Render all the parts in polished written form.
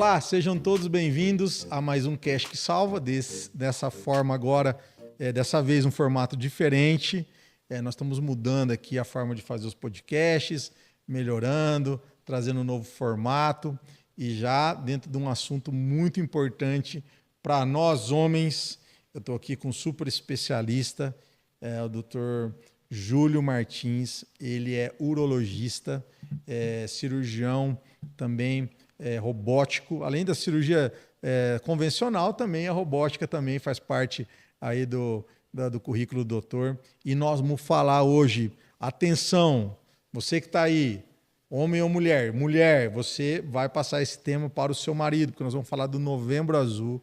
Olá, sejam todos bem-vindos a mais um Cash que Salva, dessa forma agora, dessa vez um formato diferente. Nós estamos mudando aqui a forma de fazer os podcasts, melhorando, trazendo um novo formato e já dentro de um assunto muito importante para nós homens. Eu estou aqui com um super especialista, o Dr. Júlio Martins. Ele é urologista, cirurgião também, robótico. Além da cirurgia convencional, também a robótica também faz parte aí do currículo do doutor. E nós vamos falar hoje, atenção, você que está aí, homem ou mulher, você vai passar esse tema para o seu marido, porque nós vamos falar do Novembro Azul.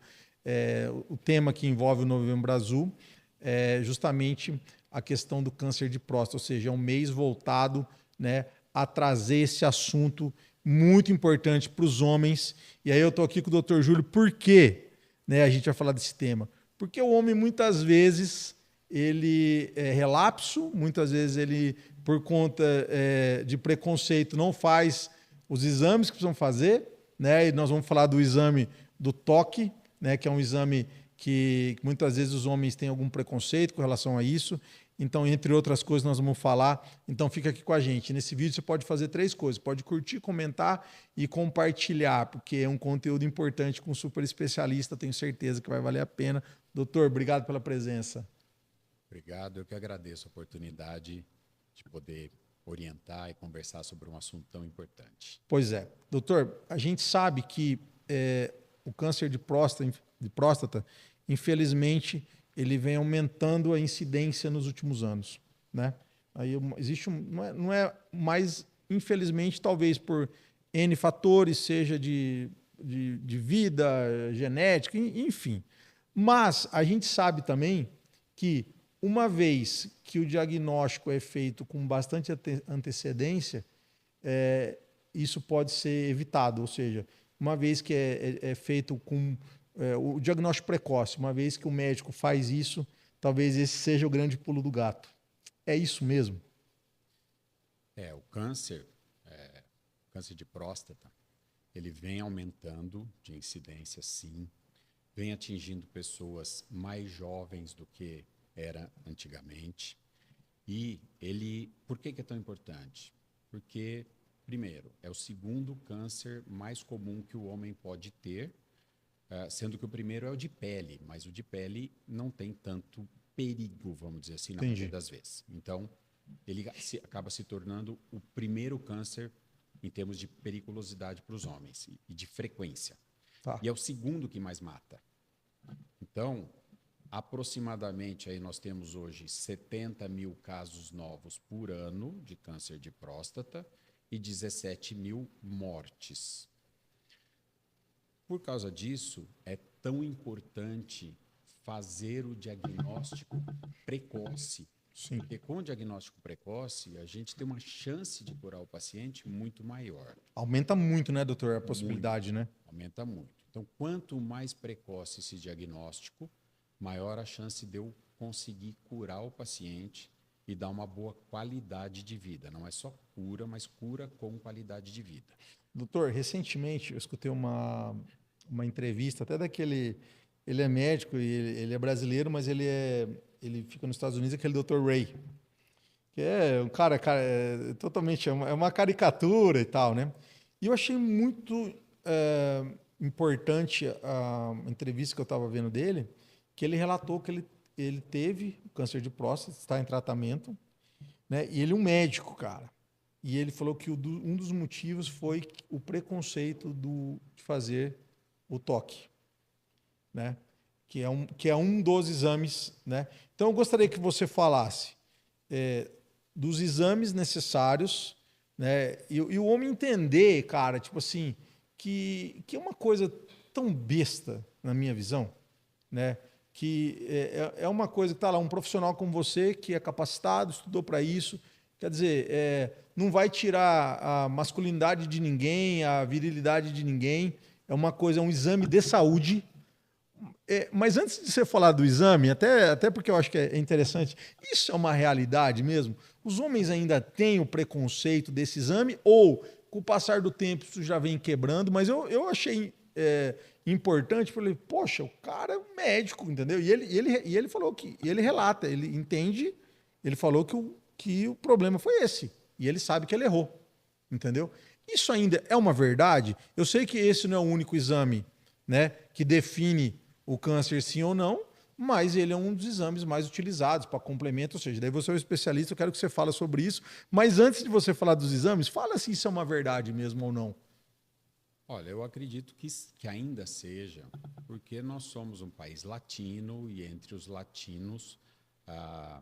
O tema que envolve o Novembro Azul é justamente a questão do câncer de próstata, ou seja, é um mês voltado, né, a trazer esse assunto muito importante para os homens. E aí eu estou aqui com o Dr. Júlio, por quê, né, a gente vai falar desse tema? Porque o homem, muitas vezes, ele é relapso, muitas vezes ele, por conta de preconceito, não faz os exames que precisam fazer, né? E nós vamos falar do exame do toque, né, que é um exame que muitas vezes os homens têm algum preconceito com relação a isso. Então, entre outras coisas, nós vamos falar. Então, fica aqui com a gente. Nesse vídeo você pode fazer 3 coisas. Pode curtir, comentar e compartilhar, porque é um conteúdo importante com um super especialista. Tenho certeza que vai valer a pena. Doutor, obrigado pela presença. Obrigado. Eu que agradeço a oportunidade de poder orientar e conversar sobre um assunto tão importante. Pois é. Doutor, a gente sabe que o câncer de próstata, infelizmente, ele vem aumentando a incidência nos últimos anos, né? Aí existe não é mais, infelizmente, talvez por N fatores, seja de vida, genética, enfim. Mas a gente sabe também que uma vez que o diagnóstico é feito com bastante antecedência, isso pode ser evitado, ou seja, uma vez que é feito com o diagnóstico precoce, uma vez que o médico faz isso, talvez esse seja o grande pulo do gato. É isso mesmo? O câncer de próstata, ele vem aumentando de incidência, sim, vem atingindo pessoas mais jovens do que era antigamente. E por que é tão importante? Porque, primeiro, é o segundo câncer mais comum que o homem pode ter, sendo que o primeiro é o de pele, mas o de pele não tem tanto perigo, vamos dizer assim, na maioria das vezes. Então, ele acaba se tornando o primeiro câncer em termos de periculosidade para os homens e de frequência. Tá. E é o segundo que mais mata. Então, aproximadamente, aí nós temos hoje 70 mil casos novos por ano de câncer de próstata e 17 mil mortes. Por causa disso, é tão importante fazer o diagnóstico precoce. Sim. Porque com o diagnóstico precoce, a gente tem uma chance de curar o paciente muito maior. Aumenta muito, né, doutor, a possibilidade, muito, né? Aumenta muito. Então, quanto mais precoce esse diagnóstico, maior a chance de eu conseguir curar o paciente e dar uma boa qualidade de vida. Não é só cura, mas cura com qualidade de vida. Doutor, recentemente eu escutei uma entrevista, até daquele... Ele é médico e ele é brasileiro, mas ele fica nos Estados Unidos, aquele Dr. Ray, que é um cara totalmente... É uma caricatura e tal, né? E eu achei muito importante a entrevista que eu estava vendo dele, que ele relatou que ele teve câncer de próstata, está em tratamento, né? E ele é um médico, cara. E ele falou que um dos motivos foi o preconceito de fazer o toque, né? Que é um dos exames, né? Então, eu gostaria que você falasse dos exames necessários, né? E o homem entender, cara, tipo assim, que é uma coisa tão besta, na minha visão, né? Que é uma coisa que está lá, um profissional como você, que é capacitado, estudou para isso. Quer dizer, não vai tirar a masculinidade de ninguém, a virilidade de ninguém. É uma coisa, é um exame de saúde. Mas antes de você falar do exame, até porque eu acho que é interessante, isso é uma realidade mesmo? Os homens ainda têm o preconceito desse exame ou, com o passar do tempo, isso já vem quebrando? Mas eu achei importante. Eu falei, poxa, o cara é um médico, entendeu? E ele falou que, ele relata, ele entende, ele falou que o problema foi esse. E ele sabe que ele errou, entendeu? Isso ainda é uma verdade? Eu sei que esse não é o único exame, né, que define o câncer sim ou não, mas ele é um dos exames mais utilizados para complemento, ou seja, daí você é um especialista, eu quero que você fale sobre isso, mas antes de você falar dos exames, fala se isso é uma verdade mesmo ou não. Olha, eu acredito que ainda seja, porque nós somos um país latino e entre os latinos ah,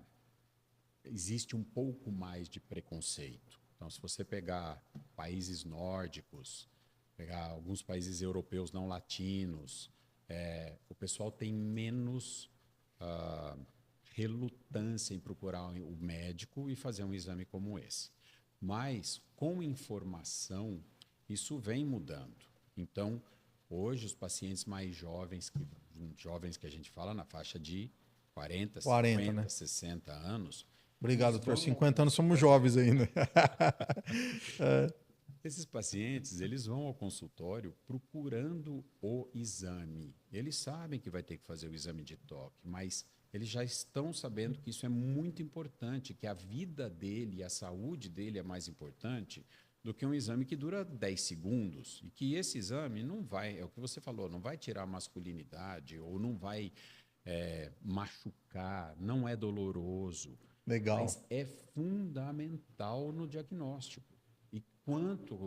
existe um pouco mais de preconceito. Então, se você pegar países nórdicos, pegar alguns países europeus não latinos, o pessoal tem menos ah, relutância em procurar o médico e fazer um exame como esse. Mas, com informação, isso vem mudando. Então, hoje, os pacientes mais jovens que a gente fala na faixa de 40, 40, 50, né? 60 anos, Obrigado, eles doutor. vão 50 anos somos jovens ainda. Esses pacientes, eles vão ao consultório procurando o exame. Eles sabem que vai ter que fazer o exame de toque, mas eles já estão sabendo que isso é muito importante, que a vida dele, a saúde dele é mais importante do que um exame que dura 10 segundos. E que esse exame não vai, é o que você falou, não vai tirar a masculinidade ou não vai machucar, não é doloroso, Legal. mas é fundamental no diagnóstico. E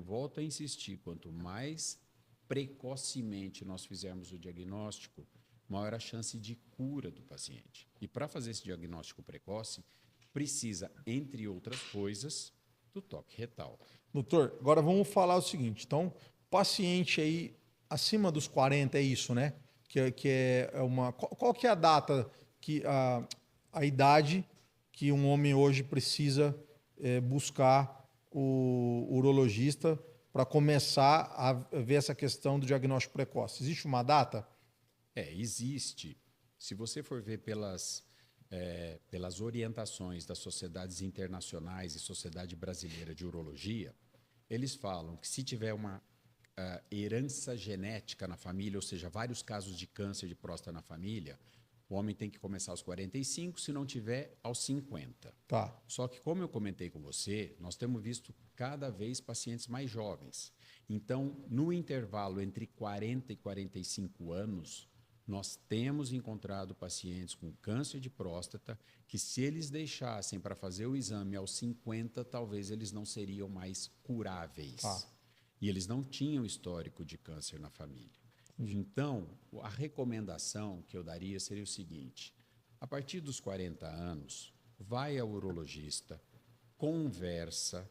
volto a insistir, quanto mais precocemente nós fizermos o diagnóstico, maior a chance de cura do paciente. E para fazer esse diagnóstico precoce, precisa, entre outras coisas, do toque retal. Doutor, agora vamos falar o seguinte. Então, paciente aí acima dos 40 é isso, né? Que é uma. Qual que é a data que a idade que um homem hoje precisa buscar o urologista para começar a ver essa questão do diagnóstico precoce? Existe uma data? Existe. Se você for ver pelas orientações das sociedades internacionais e Sociedade Brasileira de Urologia, eles falam que se tiver uma herança genética na família, ou seja, vários casos de câncer de próstata na família, o homem tem que começar aos 45, se não tiver, aos 50. Tá. Só que, como eu comentei com você, nós temos visto cada vez pacientes mais jovens. Então, no intervalo entre 40 e 45 anos, nós temos encontrado pacientes com câncer de próstata que, se eles deixassem para fazer o exame aos 50, talvez eles não seriam mais curáveis. E eles não tinham histórico de câncer na família. Então, a recomendação que eu daria seria o seguinte: a partir dos 40 anos, vai ao urologista, conversa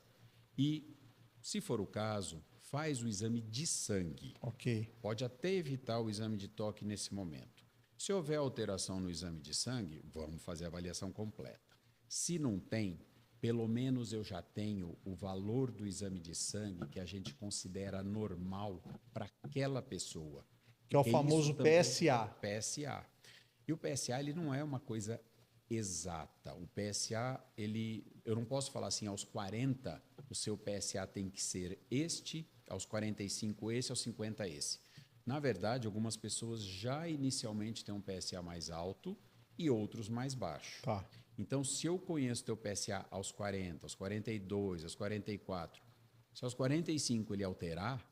e, se for o caso, faz o exame de sangue. Ok. Pode até evitar o exame de toque nesse momento. Se houver alteração no exame de sangue, vamos fazer a avaliação completa. Se não tem, pelo menos eu já tenho o valor do exame de sangue que a gente considera normal para aquela pessoa. Que é o famoso PSA. PSA. E o PSA ele não é uma coisa exata. O PSA, eu não posso falar assim, aos 40 o seu PSA tem que ser este, aos 45 esse, aos 50 esse. Na verdade, algumas pessoas já inicialmente têm um PSA mais alto e outros mais baixo. Tá. Então, se eu conheço teu PSA aos 40, aos 42, aos 44, se aos 45 ele alterar,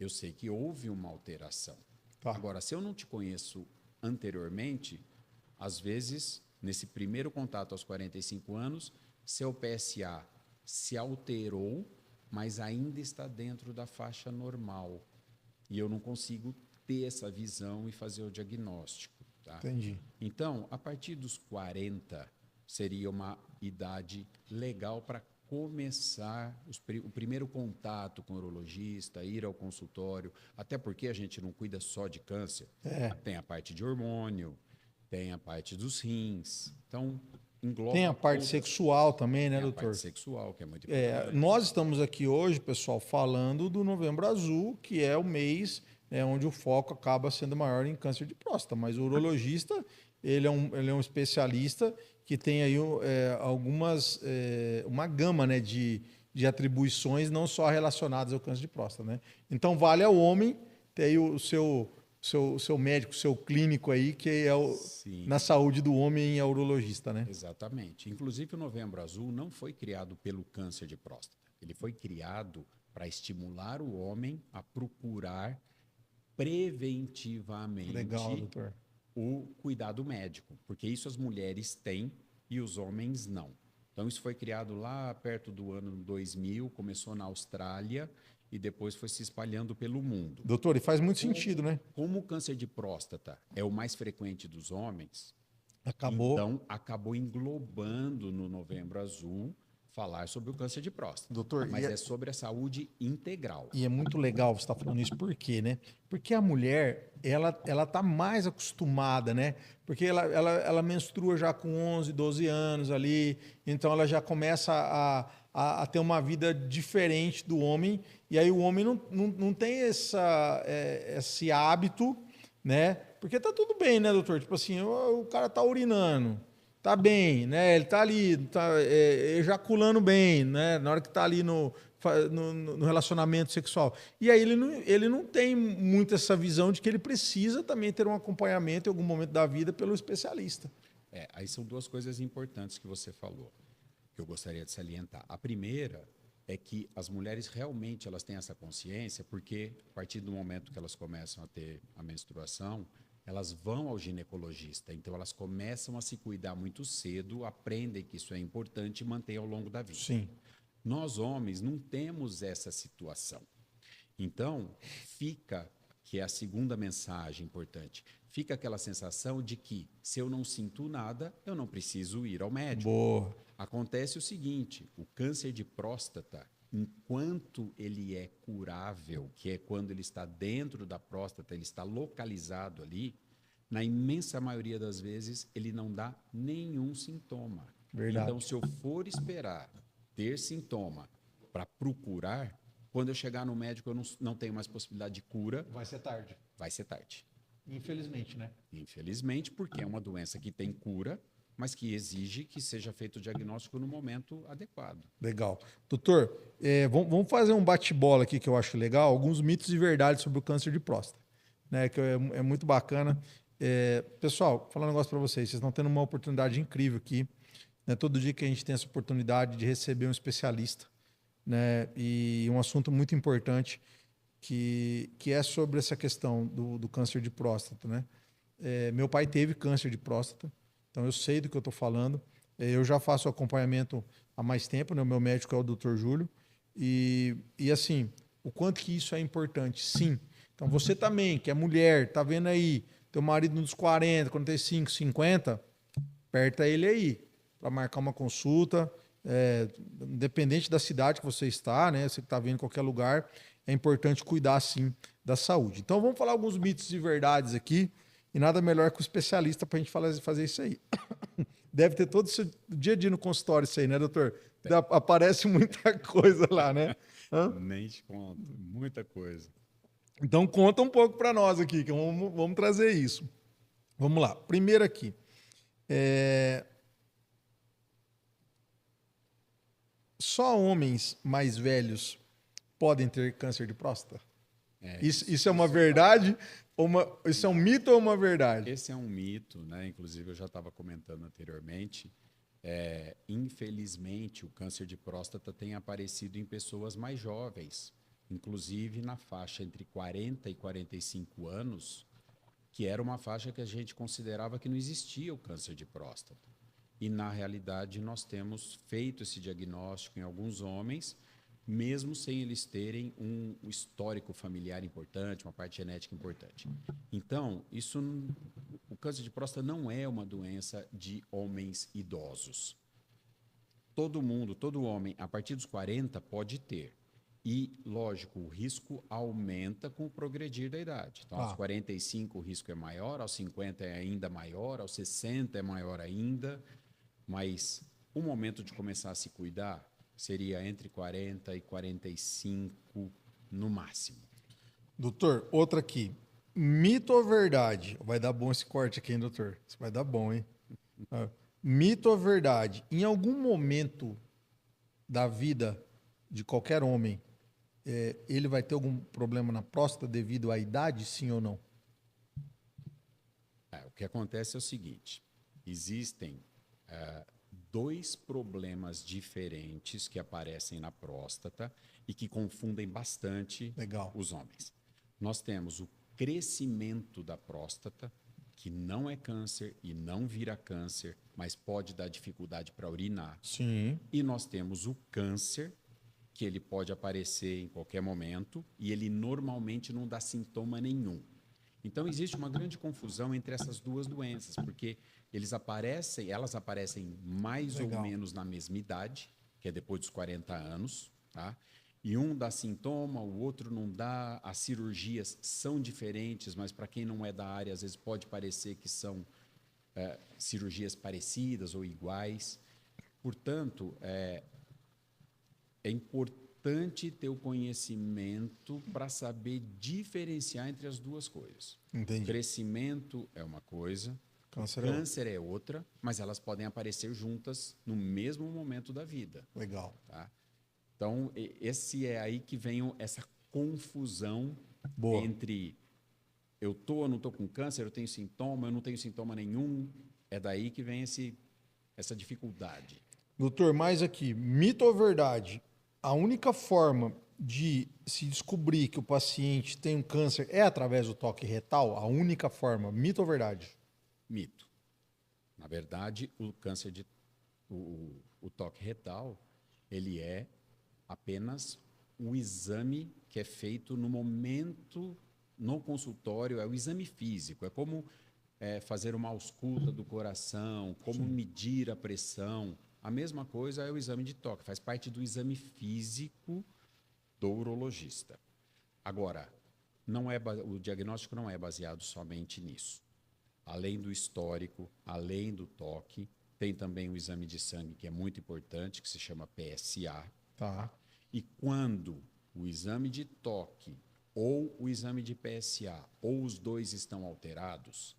eu sei que houve uma alteração. Tá. Agora, se eu não te conheço anteriormente, às vezes, nesse primeiro contato aos 45 anos, seu PSA se alterou, mas ainda está dentro da faixa normal. E eu não consigo ter essa visão e fazer o diagnóstico. Tá? Entendi. Então, a partir dos 40, seria uma idade legal para começar o primeiro contato com o urologista, ir ao consultório, até porque a gente não cuida só de câncer. Tem a parte de hormônio, tem a parte dos rins, então engloba. Tem a parte sexual também, né, tem doutor? A parte sexual, que é muito importante. Nós estamos aqui hoje, pessoal, falando do Novembro Azul, que é o mês onde o foco acaba sendo maior em câncer de próstata, mas o urologista, ele é um especialista que tem aí uma gama, né, de atribuições não só relacionadas ao câncer de próstata, né? Então vale ao homem tem aí o seu médico, o seu clínico aí, que é Sim. na saúde do homem é urologista, né? Exatamente. Inclusive, o Novembro Azul não foi criado pelo câncer de próstata. Ele foi criado para estimular o homem a procurar preventivamente Legal, doutor. o cuidado médico, porque isso as mulheres têm e os homens não. Então, isso foi criado lá perto do ano 2000, começou na Austrália e depois foi se espalhando pelo mundo. Doutor, e faz muito sentido, né? Como o câncer de próstata é o mais frequente dos homens, Acabou. então acabou englobando no Novembro Azul falar sobre o câncer de próstata. Doutor, mas é sobre a saúde integral. E é muito legal você estar falando isso, por quê, né? Porque a mulher, ela tá mais acostumada, né? Porque ela menstrua já com 11, 12 anos ali, então ela já começa a ter uma vida diferente do homem, e aí o homem não tem esse hábito, né? Porque tá tudo bem, né, doutor? Tipo assim, o cara tá urinando, tá bem, né? Ele tá ali, tá ejaculando bem, né? Na hora que tá ali no relacionamento sexual. E aí ele não tem muito essa visão de que ele precisa também ter um acompanhamento em algum momento da vida pelo especialista. Aí são duas coisas importantes que você falou, que eu gostaria de salientar. A primeira é que as mulheres realmente elas têm essa consciência, porque a partir do momento que elas começam a ter a menstruação, elas vão ao ginecologista, então elas começam a se cuidar muito cedo, aprendem que isso é importante e mantêm ao longo da vida. Sim. Nós, homens, não temos essa situação. Então, fica, que é a segunda mensagem importante, fica aquela sensação de que, se eu não sinto nada, eu não preciso ir ao médico. Boa. Acontece o seguinte, o câncer de próstata, enquanto ele é curável, que é quando ele está dentro da próstata, ele está localizado ali, na imensa maioria das vezes, ele não dá nenhum sintoma. Verdade. Então, se eu for esperar ter sintoma para procurar, quando eu chegar no médico, eu não tenho mais possibilidade de cura. Vai ser tarde. Vai ser tarde. Infelizmente, né? Infelizmente, porque é uma doença que tem cura, mas que exige que seja feito o diagnóstico no momento adequado. Legal. Doutor, vamos fazer um bate-bola aqui que eu acho legal, alguns mitos e verdades sobre o câncer de próstata, né? Que é muito bacana. Pessoal, vou falar um negócio para vocês estão tendo uma oportunidade incrível aqui. Né? Todo dia que a gente tem essa oportunidade de receber um especialista, né? E um assunto muito importante que é sobre essa questão do câncer de próstata, né? Meu pai teve câncer de próstata, então eu sei do que eu estou falando. Eu já faço acompanhamento há mais tempo, né? O meu médico é o Dr. Júlio. E assim, o quanto que isso é importante, sim. Então você também, que é mulher, tá vendo aí, teu marido nos 40, 45, 50, aperta ele aí para marcar uma consulta. Independente da cidade que você está, né? Você que está vendo em qualquer lugar, é importante cuidar, sim, da saúde. Então vamos falar alguns mitos e verdades aqui. E nada melhor que o especialista para a gente fazer isso aí. Deve ter todo esse dia a dia no consultório isso aí, né, doutor? Aparece muita coisa lá, né? Nem te conto, muita coisa. Então conta um pouco para nós aqui, que vamos trazer isso. Vamos lá. Primeiro aqui. Só homens mais velhos podem ter câncer de próstata? Isso é uma verdade? Isso é um mito ou uma verdade? Esse é um mito, né? Inclusive eu já estava comentando anteriormente. Infelizmente, o câncer de próstata tem aparecido em pessoas mais jovens, inclusive na faixa entre 40 e 45 anos, que era uma faixa que a gente considerava que não existia o câncer de próstata. E, na realidade, nós temos feito esse diagnóstico em alguns homens, mesmo sem eles terem um histórico familiar importante, uma parte genética importante. Então, o câncer de próstata não é uma doença de homens idosos. Todo mundo, todo homem, a partir dos 40 pode ter. E, lógico, o risco aumenta com o progredir da idade. Então, aos 45 o risco é maior, aos 50 é ainda maior, aos 60 é maior ainda. Mas o momento de começar a se cuidar seria entre 40 e 45 no máximo. Doutor, outra aqui. Mito ou verdade? Vai dar bom esse corte aqui, hein, doutor? Isso vai dar bom, hein? Mito ou verdade? Em algum momento da vida de qualquer homem, ele vai ter algum problema na próstata devido à idade, sim ou não? O que acontece é o seguinte: existem dois problemas diferentes que aparecem na próstata e que confundem bastante Legal. os homens. Nós temos o crescimento da próstata, que não é câncer e não vira câncer, mas pode dar dificuldade para urinar. Sim. E nós temos o câncer, que ele pode aparecer em qualquer momento e ele normalmente não dá sintoma nenhum. Então existe uma grande confusão entre essas duas doenças, porque elas aparecem mais ou menos na mesma idade, que é depois dos 40 anos, tá? E um dá sintoma, o outro não dá. As cirurgias são diferentes, mas para quem não é da área, às vezes pode parecer que são cirurgias parecidas ou iguais. Portanto, é importante ter o conhecimento para saber diferenciar entre as duas coisas. Entendi. O crescimento é uma coisa, câncer é outra, mas elas podem aparecer juntas no mesmo momento da vida. Legal. Tá? Então, esse é aí que vem essa confusão entre eu estou ou não estou com câncer, eu tenho sintoma, eu não tenho sintoma nenhum. É daí que vem essa dificuldade. Doutor, mais aqui, mito ou verdade? A única forma de se descobrir que o paciente tem um câncer é através do toque retal? A única forma, mito ou verdade? Mito. Na verdade, o câncer o toque retal, ele é apenas o exame que é feito no momento, no consultório, é o exame físico. É como fazer uma ausculta do coração, como medir a pressão. A mesma coisa é o exame de toque, faz parte do exame físico do urologista. Agora, o diagnóstico não é baseado somente nisso. Além do histórico, além do toque, tem também o exame de sangue, que é muito importante, que se chama PSA. Tá. E quando o exame de toque ou o exame de PSA, ou os dois estão alterados,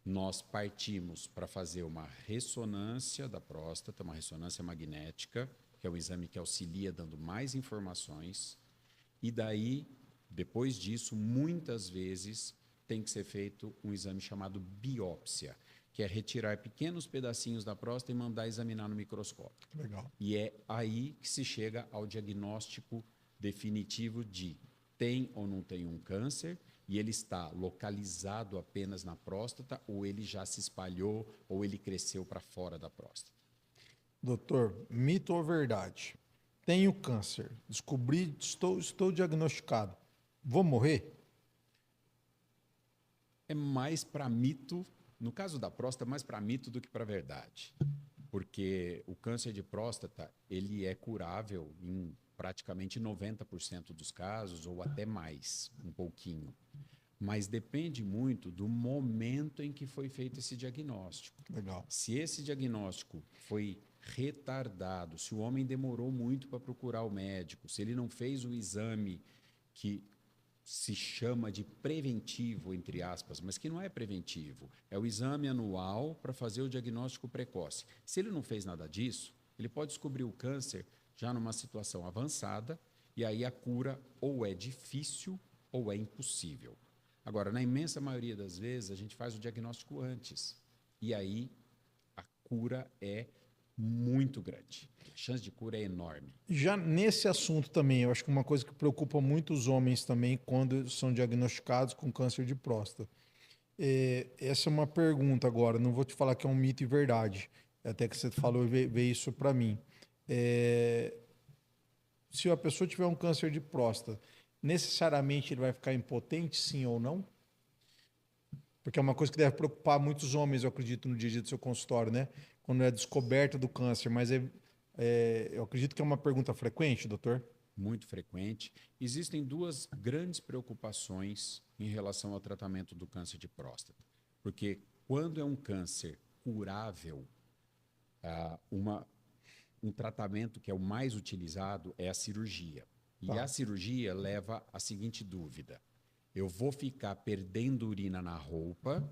nós partimos para fazer uma ressonância da próstata, uma ressonância magnética, que é um exame que auxilia dando mais informações. E daí, depois disso, muitas vezes tem que ser feito um exame chamado biópsia, que é retirar pequenos pedacinhos da próstata e mandar examinar no microscópio. Legal. E é aí que se chega ao diagnóstico definitivo de tem ou não tem um câncer, e ele está localizado apenas na próstata, ou ele já se espalhou, ou ele cresceu para fora da próstata. Doutor, mito ou verdade? Tenho câncer, descobri, estou diagnosticado. Vou morrer? É mais para mito, no caso da próstata, mais para mito do que para verdade. Porque o câncer de próstata, ele é curável em praticamente 90% dos casos, ou até mais, um pouquinho. Mas depende muito do momento em que foi feito esse diagnóstico. Legal. Se esse diagnóstico foi retardado, se o homem demorou muito para procurar o médico, se ele não fez o exame que se chama de preventivo, entre aspas, mas que não é preventivo, é o exame anual para fazer o diagnóstico precoce. Se ele não fez nada disso, ele pode descobrir o câncer já numa situação avançada, e aí a cura ou é difícil ou é impossível. Agora, na imensa maioria das vezes, a gente faz o diagnóstico antes. E aí, a cura é muito grande. A chance de cura é enorme. Já nesse assunto também, eu acho que uma coisa que preocupa muito os homens também quando são diagnosticados com câncer de próstata. Essa é uma pergunta agora, não vou te falar que é um mito e verdade. Até que você falou e veio isso para mim. Se a pessoa tiver um câncer de próstata, necessariamente ele vai ficar impotente, sim ou não? Porque é uma coisa que deve preocupar muitos homens, eu acredito, no dia a dia do seu consultório, né? Quando é descoberta do câncer. Mas eu acredito que é uma pergunta frequente, doutor? Muito frequente. Existem duas grandes preocupações em relação ao tratamento do câncer de próstata. Porque quando é um câncer curável, um tratamento que é o mais utilizado é a cirurgia. E a cirurgia leva à seguinte dúvida: eu vou ficar perdendo urina na roupa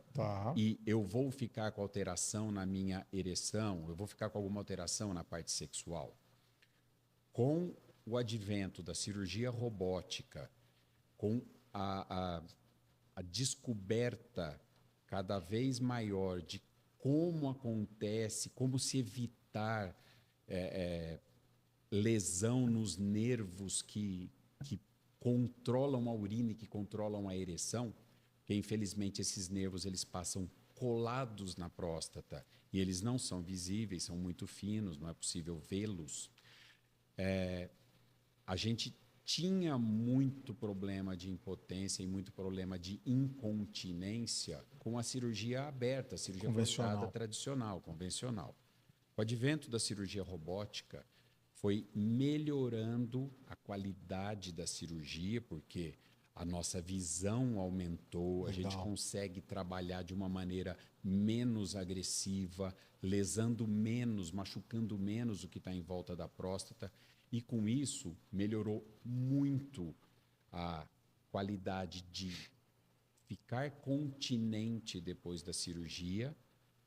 e eu vou ficar com alteração na minha ereção, eu vou ficar com alguma alteração na parte sexual. Com o advento da cirurgia robótica, com a descoberta cada vez maior de como acontece, como se evitar lesão nos nervos que controlam a urina e que controlam a ereção, porque infelizmente esses nervos eles passam colados na próstata e eles não são visíveis, são muito finos, não é possível vê-los. A gente tinha muito problema de impotência e muito problema de incontinência com a cirurgia aberta, a cirurgia prostada tradicional, convencional. O advento da cirurgia robótica foi melhorando a qualidade da cirurgia, porque a nossa visão aumentou, a gente consegue trabalhar de uma maneira menos agressiva, lesando menos, machucando menos o que está em volta da próstata. E, com isso, melhorou muito a qualidade de ficar continente depois da cirurgia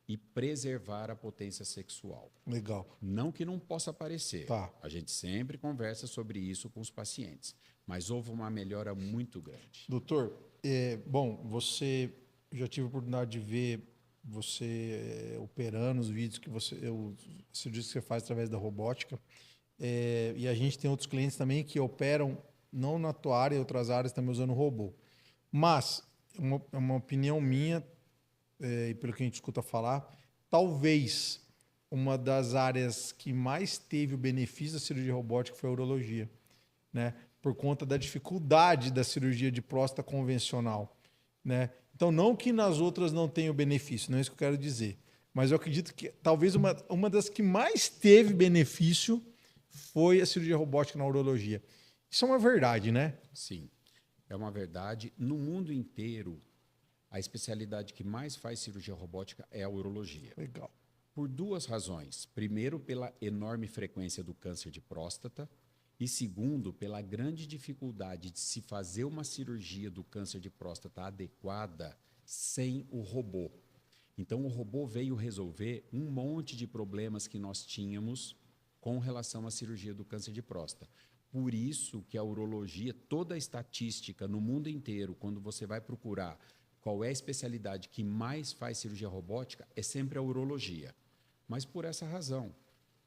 e preservar a potência sexual. Legal. Não que não possa aparecer. Tá. A gente sempre conversa sobre isso com os pacientes. Mas houve uma melhora muito grande. Doutor, bom, você já tive a oportunidade de ver você operando os vídeos que os cirurgias que você faz através da robótica. E a gente tem outros clientes também que operam, não na tua área, em outras áreas também usando robô. Mas, uma opinião minha, e pelo que a gente escuta falar, talvez uma das áreas que mais teve o benefício da cirurgia robótica foi a urologia, né? Por conta da dificuldade da cirurgia de próstata convencional, né? Então, não que nas outras não tenha o benefício, não é isso que eu quero dizer. Mas eu acredito que talvez uma das que mais teve benefício foi a cirurgia robótica na urologia. Isso é uma verdade, né? Sim, é uma verdade. No mundo inteiro, a especialidade que mais faz cirurgia robótica é a urologia. Legal. Por duas razões. Primeiro, pela enorme frequência do câncer de próstata. E segundo, pela grande dificuldade de se fazer uma cirurgia do câncer de próstata adequada sem o robô. Então, o robô veio resolver um monte de problemas que nós tínhamos com relação à cirurgia do câncer de próstata. Por isso que a urologia, toda a estatística no mundo inteiro, quando você vai procurar qual é a especialidade que mais faz cirurgia robótica, é sempre a urologia. Mas por essa razão.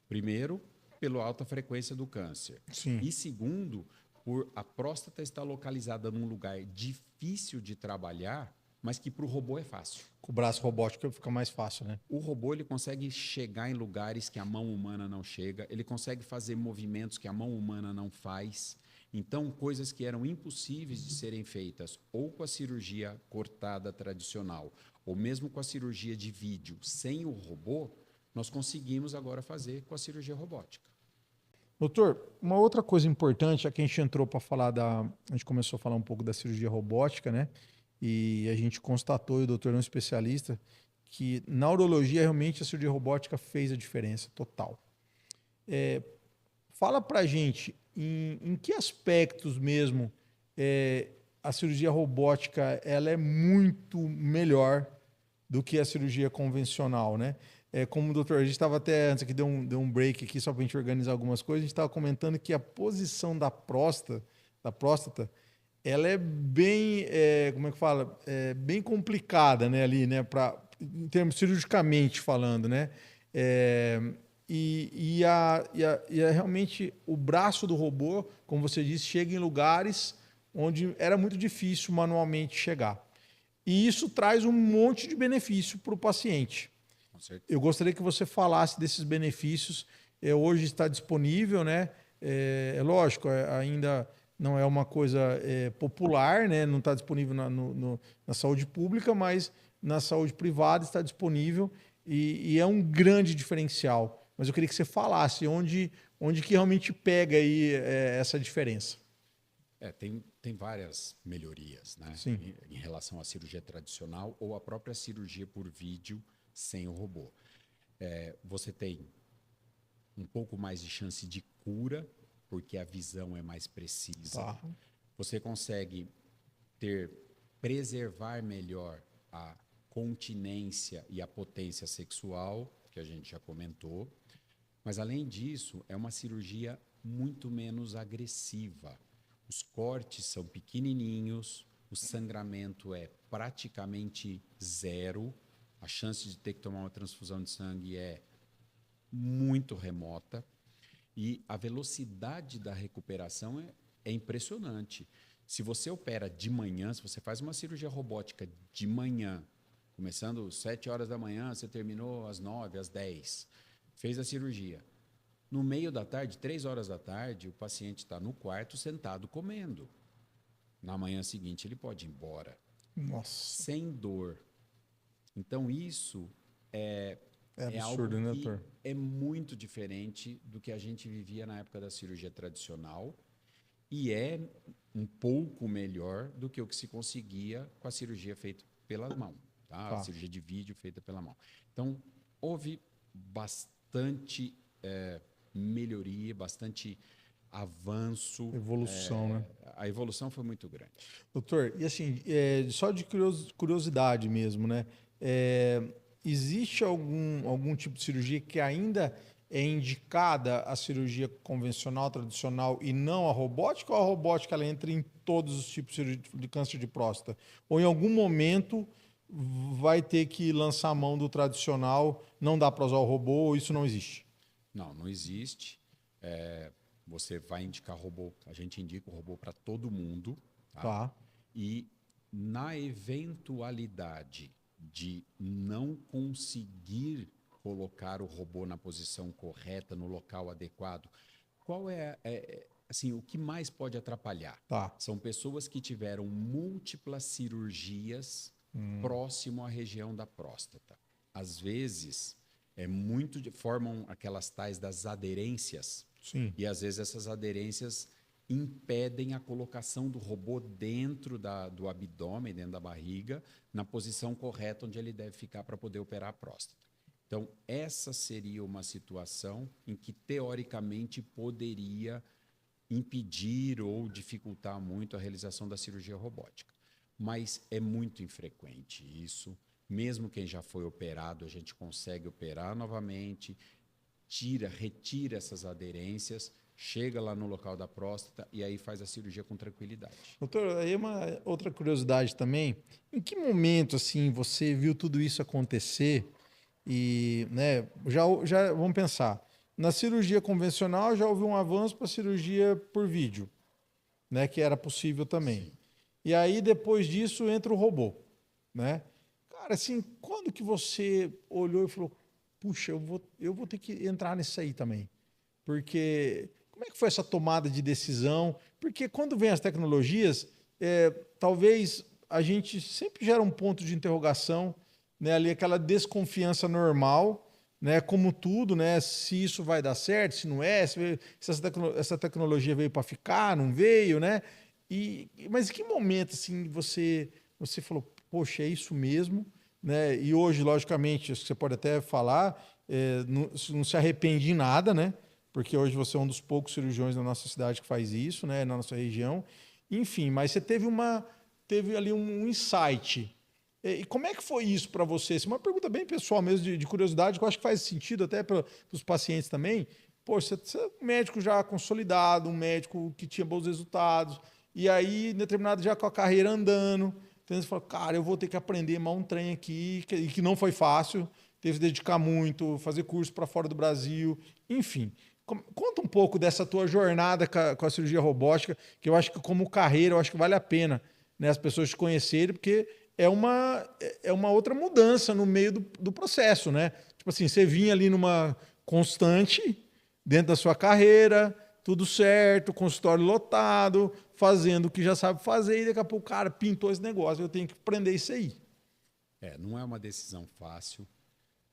Primeiro, pela alta frequência do câncer. Sim. E segundo, por a próstata estar localizada num lugar difícil de trabalhar, mas que para o robô é fácil. Com o braço robótico fica mais fácil, né? O robô ele consegue chegar em lugares que a mão humana não chega, ele consegue fazer movimentos que a mão humana não faz. Então, coisas que eram impossíveis de serem feitas ou com a cirurgia cortada tradicional, ou mesmo com a cirurgia de vídeo sem o robô, nós conseguimos agora fazer com a cirurgia robótica. Doutor, uma outra coisa importante, aqui a gente entrou para falar a gente começou a falar um pouco da cirurgia robótica, né? E a gente constatou, e o doutor é um especialista, que na urologia realmente a cirurgia robótica fez a diferença total. Fala pra gente em que aspectos mesmo a cirurgia robótica ela é muito melhor do que a cirurgia convencional, né? Como o doutor, a gente estava até antes aqui, deu um break aqui só para a gente organizar algumas coisas, a gente estava comentando que a posição da próstata, ela é bem, como é que fala? Bem complicada, né, ali, né, em termos cirurgicamente falando, né? E realmente o braço do robô, como você disse, chega em lugares onde era muito difícil manualmente chegar. E isso traz um monte de benefício para o paciente. Eu gostaria que você falasse desses benefícios. Hoje está disponível, né? Lógico, ainda não é uma coisa popular, né? Não está disponível na saúde pública, mas na saúde privada está disponível e é um grande diferencial. Mas eu queria que você falasse onde que realmente pega aí essa diferença. Tem várias melhorias, né? Em relação à cirurgia tradicional ou à própria cirurgia por vídeo sem o robô. Você tem um pouco mais de chance de cura, porque a visão é mais precisa. Tá. Você consegue preservar melhor a continência e a potência sexual, que a gente já comentou. Mas, além disso, é uma cirurgia muito menos agressiva. Os cortes são pequenininhos, o sangramento é praticamente zero, a chance de ter que tomar uma transfusão de sangue é muito remota e a velocidade da recuperação é impressionante. Se você opera de manhã, se você faz uma cirurgia robótica de manhã, começando às 7 horas da manhã, você terminou às 9, às 10, fez a cirurgia. No meio da tarde, 3 horas da tarde, o paciente está no quarto sentado comendo. Na manhã seguinte, ele pode ir embora. Nossa. Sem dor. Então, isso é absurdo, algo né, que doutor? é muito diferente do que a gente vivia na época da cirurgia tradicional e é um pouco melhor do que o que se conseguia com a cirurgia feita pela mão, tá? A cirurgia de vídeo feita pela mão. Então, houve bastante melhoria, bastante avanço. Evolução, né? A evolução foi muito grande. Doutor, e assim, só de curiosidade mesmo, né? Existe algum tipo de cirurgia que ainda é indicada a cirurgia convencional, tradicional e não a robótica, ou a robótica ela entra em todos os tipos de câncer de próstata? Ou em algum momento vai ter que lançar a mão do tradicional, não dá para usar o robô, ou isso não existe? Não existe. Você vai indicar robô, a gente indica o robô para todo mundo, tá? E na eventualidade de não conseguir colocar o robô na posição correta, no local adequado, qual assim, o que mais pode atrapalhar? São pessoas que tiveram múltiplas cirurgias próximo à região da próstata. Às vezes, formam aquelas tais das aderências. Sim. E às vezes essas aderências impedem a colocação do robô dentro do abdômen, dentro da barriga, na posição correta onde ele deve ficar para poder operar a próstata. Então, essa seria uma situação em que, teoricamente, poderia impedir ou dificultar muito a realização da cirurgia robótica. Mas é muito infrequente isso. Mesmo quem já foi operado, a gente consegue operar novamente, retira essas aderências, chega lá no local da próstata e aí faz a cirurgia com tranquilidade. Doutor, aí uma outra curiosidade também. Em que momento assim você viu tudo isso acontecer? E, né, já vamos pensar. Na cirurgia convencional já houve um avanço para a cirurgia por vídeo, né, que era possível também. Sim. E aí depois disso entra o robô, né? Cara, assim, quando que você olhou e falou, puxa, eu vou ter que entrar nisso aí também? Porque como é que foi essa tomada de decisão? Porque quando vem as tecnologias, talvez a gente sempre gera um ponto de interrogação, né, ali aquela desconfiança normal, né, como tudo, né, se isso vai dar certo, se não é, se essa tecnologia veio para ficar, não veio, né? Mas em que momento assim você falou, poxa, é isso mesmo, né? E hoje, logicamente, você pode até falar, não se arrepende em nada, né? Porque hoje você é um dos poucos cirurgiões da nossa cidade que faz isso, né, na nossa região. Enfim, mas você teve ali um insight. E como é que foi isso para você? Essa é uma pergunta bem pessoal mesmo, de curiosidade, que eu acho que faz sentido até para os pacientes também. Pô, você é um médico já consolidado, um médico que tinha bons resultados, e aí, determinado já com a carreira andando, então você fala, cara, eu vou ter que aprender mais um trem aqui, que não foi fácil, teve que dedicar muito, fazer curso para fora do Brasil, enfim. Conta um pouco dessa tua jornada com a cirurgia robótica, que eu acho que como carreira, eu acho que vale a pena, né, as pessoas te conhecerem, porque é uma outra mudança no meio do processo, né? Tipo assim, você vinha ali numa constante dentro da sua carreira, tudo certo, consultório lotado, fazendo o que já sabe fazer, e daqui a pouco o cara pintou esse negócio, eu tenho que aprender isso aí. Não é uma decisão fácil.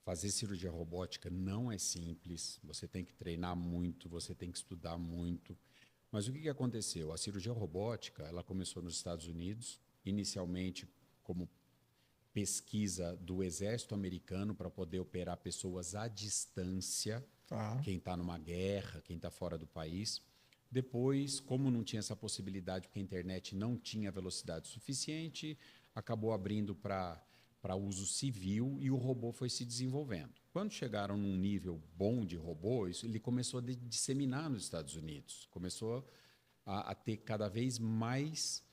Fazer cirurgia robótica não é simples, você tem que treinar muito, você tem que estudar muito. Mas o que aconteceu? A cirurgia robótica ela começou nos Estados Unidos, inicialmente como pesquisa do exército americano para poder operar pessoas à distância, quem está numa guerra, quem está fora do país. Depois, como não tinha essa possibilidade, porque a internet não tinha velocidade suficiente, acabou abrindo para para uso civil e o robô foi se desenvolvendo. Quando chegaram num nível bom de robô, ele começou a disseminar nos Estados Unidos, começou a ter cada vez mais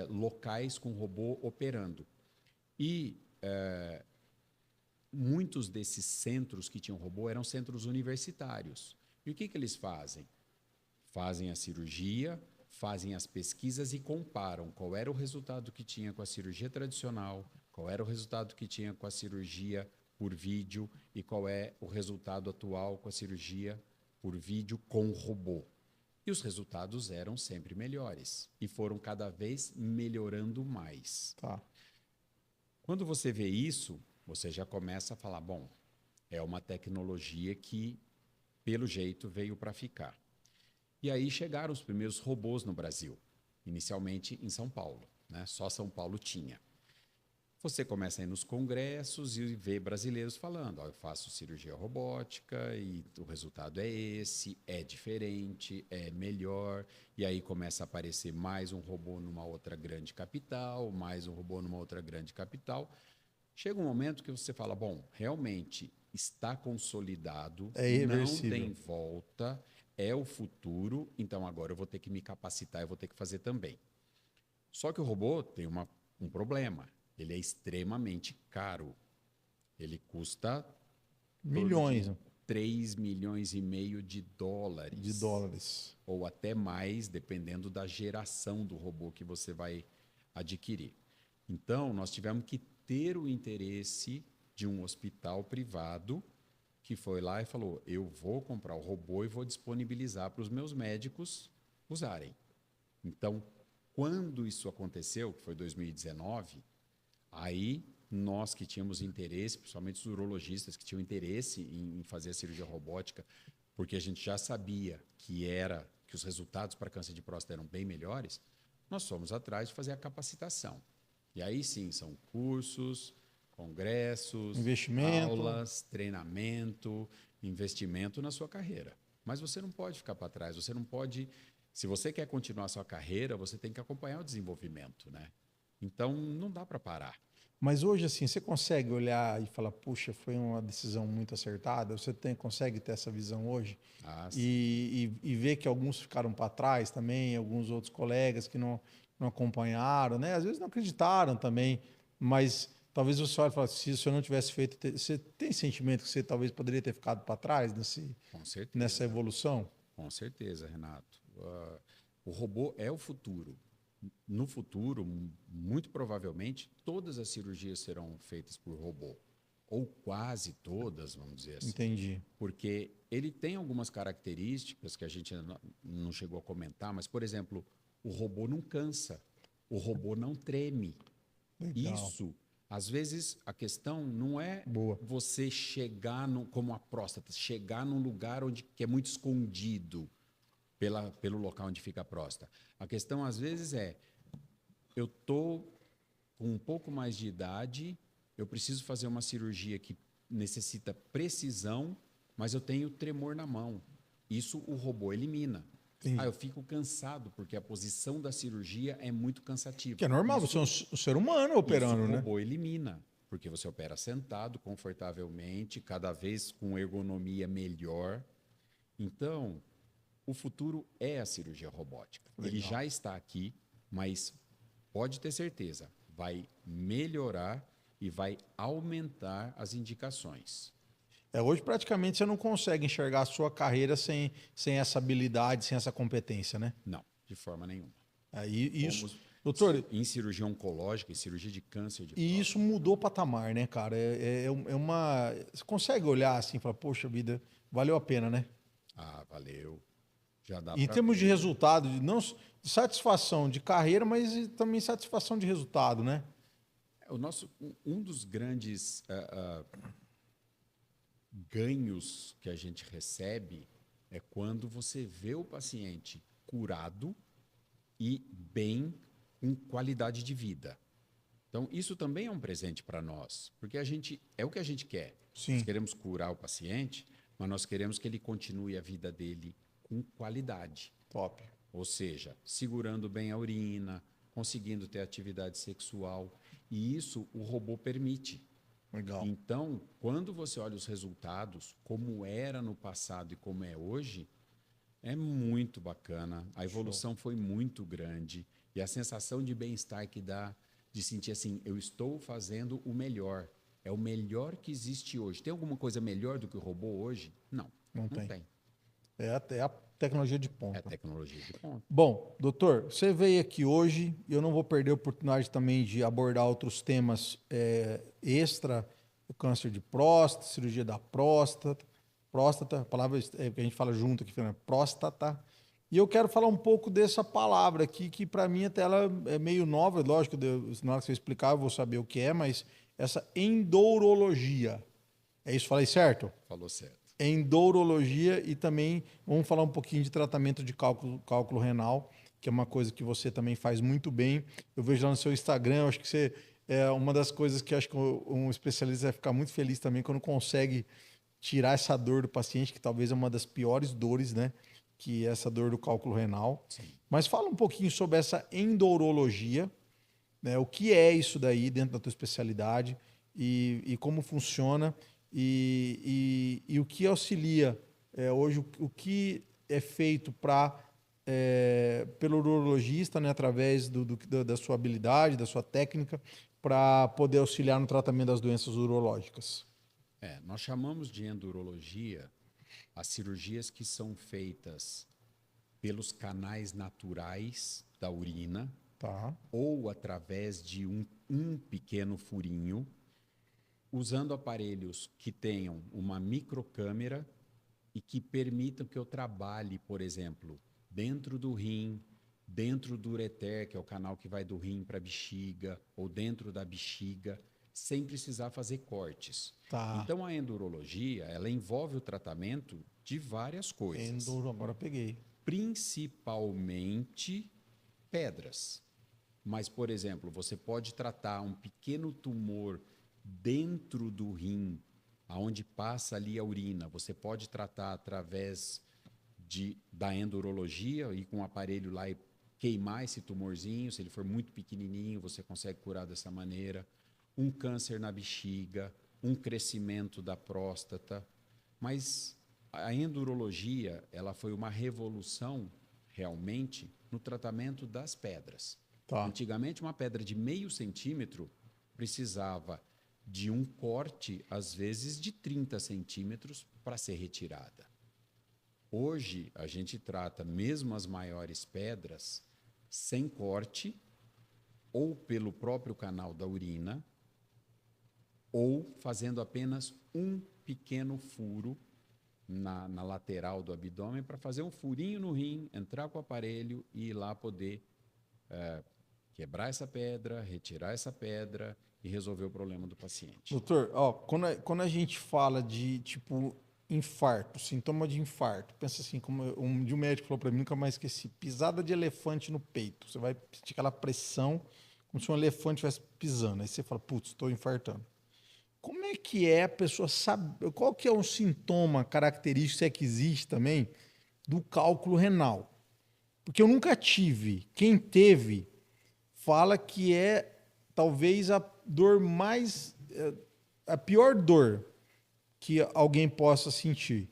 locais com robô operando. E muitos desses centros que tinham robô eram centros universitários. E o que eles fazem? Fazem a cirurgia, fazem as pesquisas e comparam qual era o resultado que tinha com a cirurgia tradicional, qual era o resultado que tinha com a cirurgia por vídeo e qual é o resultado atual com a cirurgia por vídeo com robô. E os resultados eram sempre melhores e foram cada vez melhorando mais. Tá. Quando você vê isso, você já começa a falar, bom, é uma tecnologia que, pelo jeito, veio para ficar. E aí chegaram os primeiros robôs no Brasil, inicialmente em São Paulo, né? Só São Paulo tinha. Você começa a ir nos congressos e vê brasileiros falando, eu faço cirurgia robótica e o resultado é esse, é diferente, é melhor. E aí começa a aparecer mais um robô numa outra grande capital, mais um robô numa outra grande capital. Chega um momento que você fala, bom, realmente está consolidado, É irreversível. não tem volta, é o futuro, então agora eu vou ter que me capacitar, eu vou ter que fazer também. Só que o robô tem um problema. Ele é extremamente caro. Ele custa Milhões 3 milhões e meio de dólares. de dólares. Ou até mais, dependendo da geração do robô que você vai adquirir. Então, nós tivemos que ter o interesse de um hospital privado que foi lá e falou, eu vou comprar o robô e vou disponibilizar para os meus médicos usarem. Então, quando isso aconteceu, que foi 2019, aí nós que tínhamos interesse, principalmente os urologistas que tinham interesse em fazer a cirurgia robótica, porque a gente já sabia que os resultados para câncer de próstata eram bem melhores, nós fomos atrás de fazer a capacitação. E aí sim, são cursos, congressos, Investimento. aulas, treinamento, investimento na sua carreira. Mas você não pode ficar para trás, você não pode... Se você quer continuar a sua carreira, você tem que acompanhar o desenvolvimento, né? Então, não dá para parar. Mas hoje, assim, você consegue olhar e falar, puxa, foi uma decisão muito acertada? Você consegue ter essa visão hoje? E ver que alguns ficaram para trás também, alguns outros colegas que não acompanharam, né? Às vezes não acreditaram também, mas talvez você olhe e fale, se eu não tivesse feito... Você tem sentimento que você talvez poderia ter ficado para trás Com certeza. nessa evolução? Com certeza, Renato. O robô é o futuro. No futuro, muito provavelmente, todas as cirurgias serão feitas por robô. Ou quase todas, vamos dizer assim. Entendi. Porque ele tem algumas características que a gente não chegou a comentar, mas, por exemplo, o robô não cansa, o robô não treme. Legal. Isso, às vezes, a questão não é você chegar, como a próstata, chegar num lugar que é muito escondido pelo local onde fica a próstata. A questão, às vezes, eu estou com um pouco mais de idade, eu preciso fazer uma cirurgia que necessita precisão, mas eu tenho tremor na mão. Isso o robô elimina. Eu fico cansado, porque a posição da cirurgia é muito cansativa. Que é normal, você é um ser humano operando, né? O robô elimina, porque você opera sentado, confortavelmente, cada vez com ergonomia melhor. Então, o futuro é a cirurgia robótica. Legal. Ele já está aqui, mas pode ter certeza, vai melhorar e vai aumentar as indicações. Hoje, praticamente, você não consegue enxergar a sua carreira sem essa habilidade, sem essa competência, né? Não, de forma nenhuma. Doutor, em cirurgia oncológica, em cirurgia de câncer de próstata. E isso mudou o patamar, né, cara? Você consegue olhar assim e falar, poxa vida, valeu a pena, né? Valeu. Já dá em termos de resultado, não de satisfação de carreira, mas também satisfação de resultado, né? Um dos grandes ganhos que a gente recebe é quando você vê o paciente curado e bem, com qualidade de vida. Então, isso também é um presente para nós, porque é o que a gente quer. Sim. Nós queremos curar o paciente, mas nós queremos que ele continue a vida dele com qualidade. Top. Ou seja, segurando bem a urina, conseguindo ter atividade sexual. E isso o robô permite. Legal. Então, quando você olha os resultados, como era no passado e como é hoje, é muito bacana. A evolução foi muito grande. E a sensação de bem-estar que dá, de sentir assim, eu estou fazendo o melhor. É o melhor que existe hoje. Tem alguma coisa melhor do que o robô hoje? Não, Não não tem. tem. É até a tecnologia de É ponta. tecnologia de ponta. Bom, doutor, você veio aqui hoje, eu não vou perder a oportunidade também de abordar outros temas extra, o câncer de próstata, cirurgia da próstata, a palavra que a gente fala junto aqui, né? Próstata. E eu quero falar um pouco dessa palavra aqui, que para mim até ela é meio nova, lógico, na hora que você explicar eu vou saber o que é, mas essa endurologia. É isso, falei certo? Falou certo. Endurologia e também vamos falar um pouquinho de tratamento de cálculo renal, que é uma coisa que você também faz muito bem. Eu vejo lá no seu Instagram, eu acho que você é uma das coisas que eu acho que um especialista vai ficar muito feliz também quando consegue tirar essa dor do paciente, que talvez é uma das piores dores, né? Que é essa dor do cálculo renal. Sim. Mas fala um pouquinho sobre essa endurologia, né? O que é isso daí dentro da tua especialidade e como funciona e o que auxilia hoje, o que é feito pelo urologista, né, através da sua habilidade, da sua técnica, para poder auxiliar no tratamento das doenças urológicas. Nós chamamos de endurologia as cirurgias que são feitas pelos canais naturais da urina Tá, ou através de um pequeno furinho, usando aparelhos que tenham uma microcâmera e que permitam que eu trabalhe, por exemplo, dentro do rim, dentro do ureter, que é o canal que vai do rim para a bexiga, ou dentro da bexiga, sem precisar fazer cortes. tá. Então, a endurologia, ela envolve o tratamento de várias coisas, Agora peguei. principalmente pedras. Mas, por exemplo, você pode tratar um pequeno tumor dentro do rim, aonde passa ali a urina. Você pode tratar através da endurologia, ir com um aparelho lá e queimar esse tumorzinho. Se ele for muito pequenininho, você consegue curar dessa maneira. Um câncer na bexiga, um crescimento da próstata. Mas a endurologia, ela foi uma revolução, realmente, no tratamento das pedras. Tá. Antigamente, uma pedra de 0,5 centímetro precisava de um corte, às vezes, de 30 centímetros para ser retirada. Hoje, a gente trata mesmo as maiores pedras sem corte, ou pelo próprio canal da urina, ou fazendo apenas um pequeno furo na lateral do abdômen para fazer um furinho no rim, entrar com o aparelho e ir lá poder quebrar essa pedra, retirar essa pedra e resolver o problema do paciente. Doutor, ó, quando a gente fala de tipo infarto, sintoma de infarto, pensa assim, como um médico falou para mim, nunca mais esqueci, pisada de elefante no peito. Você vai sentir aquela pressão, como se um elefante estivesse pisando. Aí você fala, putz, estou infartando. Como é que é a pessoa sabe, qual que é um sintoma característico, se é que existe também, do cálculo renal? Porque eu nunca tive. Quem teve fala que é talvez a dor mais, a pior dor que alguém possa sentir.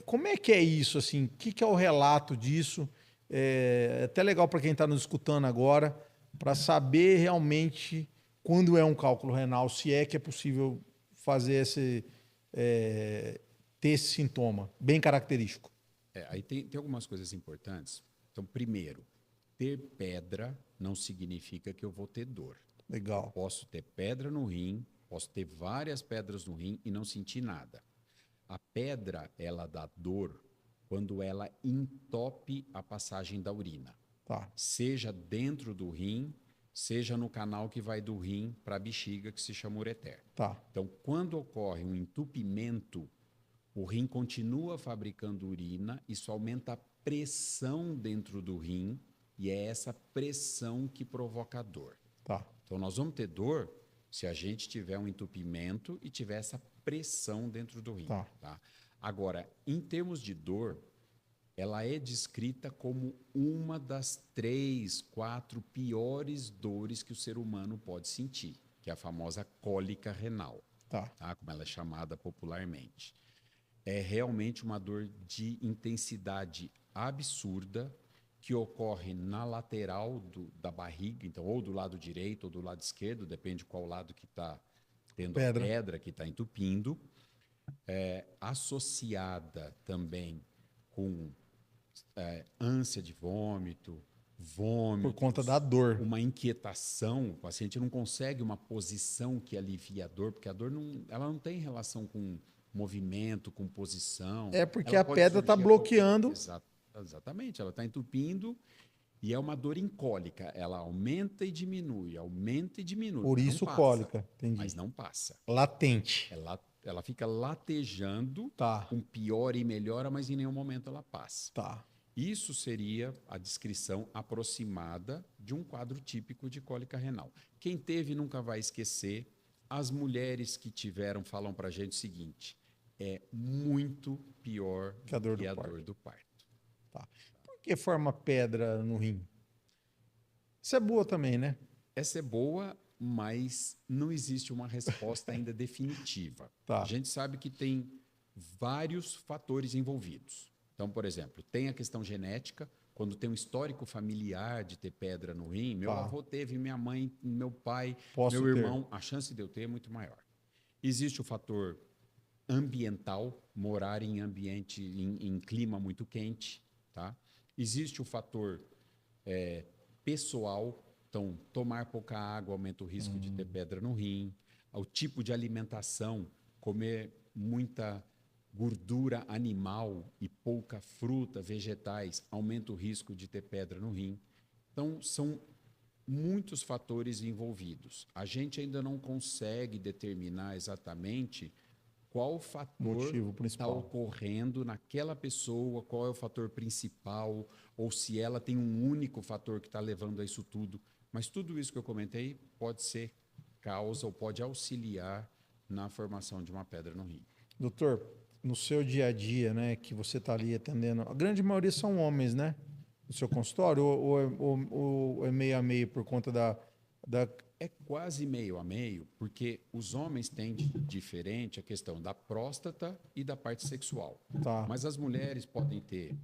Como é que é isso? Assim, o que é o relato disso? É até legal para quem está nos escutando agora, para saber realmente quando é um cálculo renal, se é que é possível fazer ter esse sintoma bem característico. Aí tem algumas coisas importantes. Então, primeiro, ter pedra não significa que eu vou ter dor. Eu Legal. posso ter pedra no rim, posso ter várias pedras no rim e não sentir nada. A pedra, ela dá dor quando ela entope a passagem da urina. Tá. Seja dentro do rim, seja no canal que vai do rim para a bexiga, que se chama ureter. Tá. Então, quando ocorre um entupimento, o rim continua fabricando urina, isso aumenta a pressão dentro do rim e é essa pressão que provoca a dor. Tá. Então, nós vamos ter dor se a gente tiver um entupimento e tiver essa pressão dentro do rim. Tá. Tá? Agora, em termos de dor, ela é descrita como uma das 3, 4 piores dores que o ser humano pode sentir, que é a famosa cólica renal, Tá. tá? Como ela é chamada popularmente. É realmente uma dor de intensidade absurda que ocorre na lateral da barriga, então, ou do lado direito ou do lado esquerdo, depende de qual lado que está tendo a pedra que está entupindo, associada também com ânsia de vômito, Por conta vômitos, da dor. uma inquietação. O paciente não consegue uma posição que alivie a dor, porque a dor ela não tem relação com movimento, com posição. É porque Ela a pode pedra está surgir a qualquer- bloqueando. Exatamente, ela está entupindo e é uma dor incólica. Ela aumenta e diminui, Por mas não isso passa. cólica. Entendi. Mas não passa. Latente. Ela fica latejando, Tá. com piora e melhora, mas em nenhum momento ela passa. Tá. Isso seria a descrição aproximada de um quadro típico de cólica renal. Quem teve nunca vai esquecer. As mulheres que tiveram falam para a gente o seguinte: é muito pior Que a dor que do a parto. dor do parto. Tá. Por que forma pedra no rim? Isso é boa também, né? Essa é boa, mas não existe uma resposta ainda definitiva. Tá. A gente sabe que tem vários fatores envolvidos. Então, por exemplo, tem a questão genética, quando tem um histórico familiar de ter pedra no rim, meu Tá. avô teve, minha mãe, meu pai, Posso meu ter. irmão, a chance de eu ter é muito maior. Existe o fator ambiental, morar em ambiente, em clima muito quente, tá? Existe o fator pessoal, então tomar pouca água aumenta o risco de ter pedra no rim, o tipo de alimentação, comer muita gordura animal e pouca fruta, vegetais, aumenta o risco de ter pedra no rim. Então, são muitos fatores envolvidos. A gente ainda não consegue determinar exatamente qual fator Motivo está principal. ocorrendo naquela pessoa, qual é o fator principal, ou se ela tem um único fator que está levando a isso tudo. Mas tudo isso que eu comentei pode ser causa ou pode auxiliar na formação de uma pedra no rim. Doutor, no seu dia a dia, né, que você está ali atendendo, a grande maioria são homens, né? No seu consultório, ou é meio a meio por conta da É quase meio a meio, porque os homens têm diferente a questão da próstata e da parte sexual. Tá. Mas as mulheres podem ter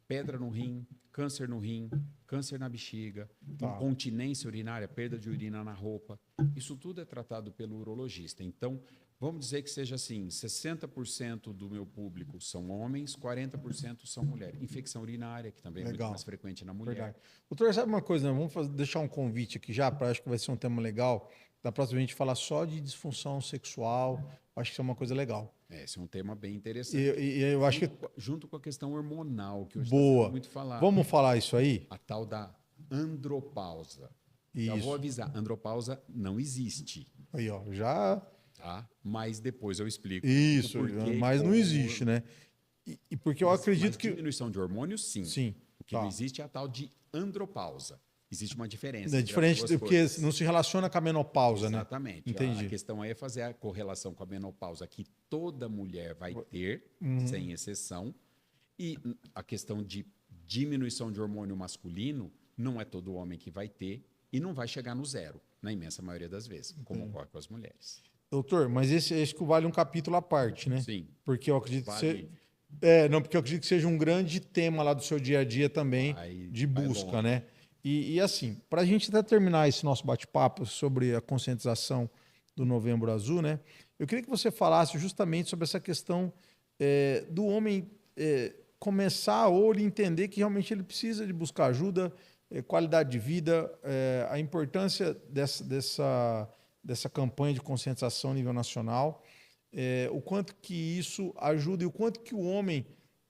pedra no rim, câncer no rim, câncer na bexiga, Tá. incontinência urinária, perda de urina na roupa. Isso tudo é tratado pelo urologista. Então, vamos dizer que seja assim, 60% do meu público são homens, 40% são mulheres. Infecção urinária, que também é muito Legal. mais frequente na mulher. Verdade. Doutor, sabe uma coisa? Vamos deixar um convite aqui já, para acho que vai ser um tema legal. Da próxima a gente falar só de disfunção sexual. Acho que isso é uma coisa legal. Esse é um tema bem interessante. E eu acho que. Junto com a questão hormonal, que hoje está Boa. sendo muito falado. Vamos falar isso aí? A tal da andropausa. Já Isso. vou avisar, andropausa não existe, Aí, ó, já. tá? Mas depois eu explico. Isso, o porquê, mas não como- existe, né? E porque eu acredito Mas que. diminuição de hormônios, sim. Sim. O que Tá. não existe é a tal de andropausa. Existe uma diferença. É entre as diferente, duas porque coisas. não se relaciona com a menopausa, né? Exatamente. Entendi. A questão aí é fazer a correlação com a menopausa, que toda mulher vai ter, Uhum. sem exceção. E a questão de diminuição de hormônio masculino, não é todo homem que vai ter e não vai chegar no zero, na imensa maioria das vezes, como ocorre com as mulheres. Doutor, mas esse que vale um capítulo à parte, né? Sim. Porque eu acredito que Vale. não, porque eu acredito que seja um grande tema lá do seu dia a dia também de vai busca, longe. né? E assim, para a gente até terminar esse nosso bate-papo sobre a conscientização do Novembro Azul, né? Eu queria que você falasse justamente sobre essa questão do homem começar ou ele entender que realmente ele precisa de buscar ajuda, qualidade de vida, a importância dessa campanha de conscientização a nível nacional, o quanto que isso ajuda e o quanto que o homem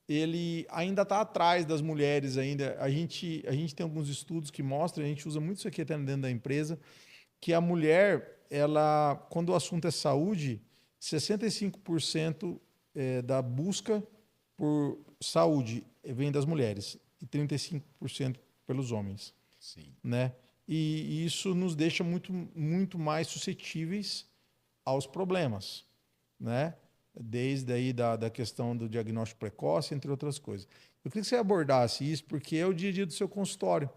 ele ainda está atrás das mulheres ainda. A gente tem alguns estudos que mostram, a gente usa muito isso aqui até dentro da empresa, que a mulher, ela, quando o assunto é saúde, 65% da busca por saúde vem das mulheres e 35% pelos homens, Sim. né? E isso nos deixa muito, muito mais suscetíveis aos problemas, né? Desde aí da questão do diagnóstico precoce, entre outras coisas. Eu queria que você abordasse isso, porque é o dia a dia do seu consultório,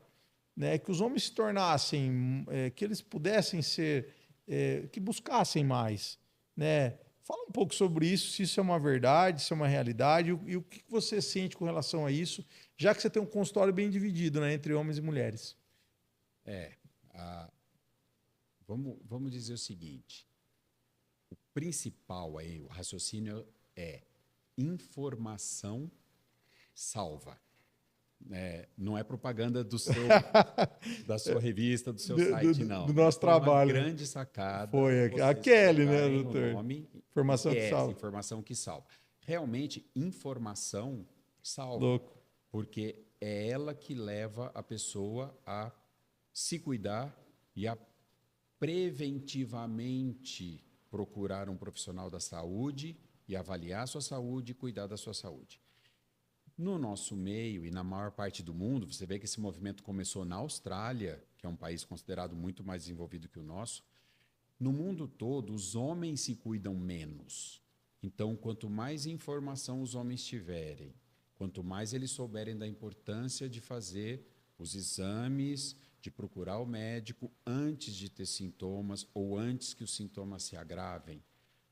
né? Que os homens se tornassem, que eles pudessem ser, que buscassem mais, né? Fala um pouco sobre isso, se isso é uma verdade, se é uma realidade, e o que você sente com relação a isso, já que você tem um consultório bem dividido, né, entre homens e mulheres. É, a- vamos dizer o seguinte: o principal aí, o raciocínio é informação salva. Não é propaganda da sua revista, do seu site, Do não. nosso Foi uma trabalho, né? grande sacada Foi a vocês Kelly, né, colocarem o doutor? nome Informação que IQS, salva. informação que salva. Realmente, informação salva, Louco. porque é ela que leva a pessoa a se cuidar e a preventivamente procurar um profissional da saúde e avaliar a sua saúde e cuidar da sua saúde. No nosso meio e na maior parte do mundo, você vê que esse movimento começou na Austrália, que é um país considerado muito mais desenvolvido que o nosso. No mundo todo, os homens se cuidam menos. Então, quanto mais informação os homens tiverem, quanto mais eles souberem da importância de fazer os exames, de procurar o médico antes de ter sintomas ou antes que os sintomas se agravem,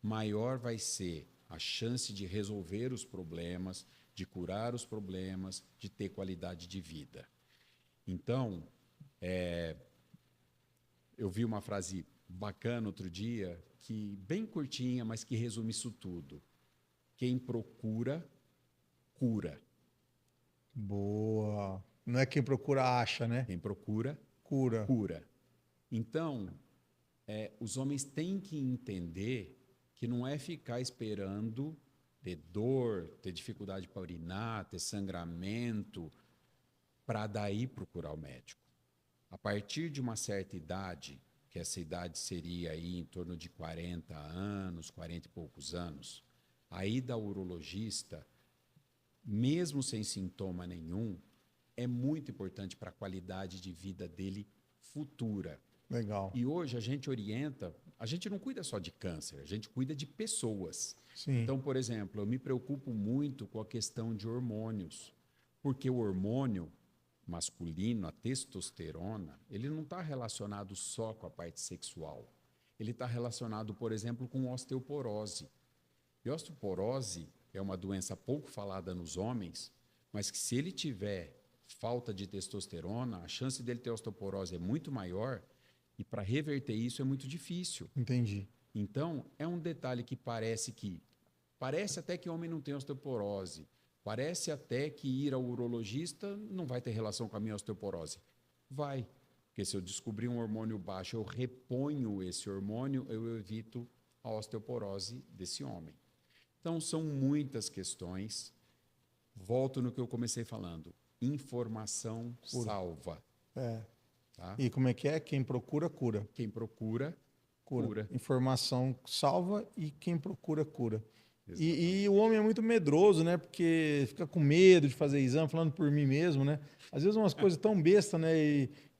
maior vai ser a chance de resolver os problemas, de curar os problemas, de ter qualidade de vida. Então, eu vi uma frase bacana outro dia, que bem curtinha, mas que resume isso tudo. Quem procura, cura. Boa. Não é quem procura acha, né? Quem procura, Cura. cura. Então, os homens têm que entender que não é ficar esperando ter dor, ter dificuldade para urinar, ter sangramento, para daí procurar o médico. A partir de uma certa idade, que essa idade seria aí em torno de 40 anos, 40 e poucos anos, a ida ao urologista, mesmo sem sintoma nenhum, é muito importante para a qualidade de vida dele futura. Legal. E hoje a gente orienta, a gente não cuida só de câncer, a gente cuida de pessoas. Sim. Então, por exemplo, eu me preocupo muito com a questão de hormônios, porque o hormônio masculino, a testosterona, ele não está relacionado só com a parte sexual. Ele está relacionado, por exemplo, com osteoporose. E osteoporose é uma doença pouco falada nos homens, mas que se ele tiver falta de testosterona, a chance dele ter osteoporose é muito maior e para reverter isso é muito difícil. Entendi. Então, é um detalhe que parece até que homem não tem osteoporose, parece até que ir ao urologista não vai ter relação com a minha osteoporose. Vai, porque se eu descobrir um hormônio baixo, eu reponho esse hormônio, eu evito a osteoporose desse homem. Então, são muitas questões. Volto no que eu comecei falando. Informação salva. É. Tá? E como é que é? Quem procura, cura. Quem procura, Cura. cura. Informação salva e quem procura, cura. Exatamente. E o homem é muito medroso, né? Porque fica com medo de fazer exame, falando por mim mesmo, né? Às vezes umas coisas tão bestas, né?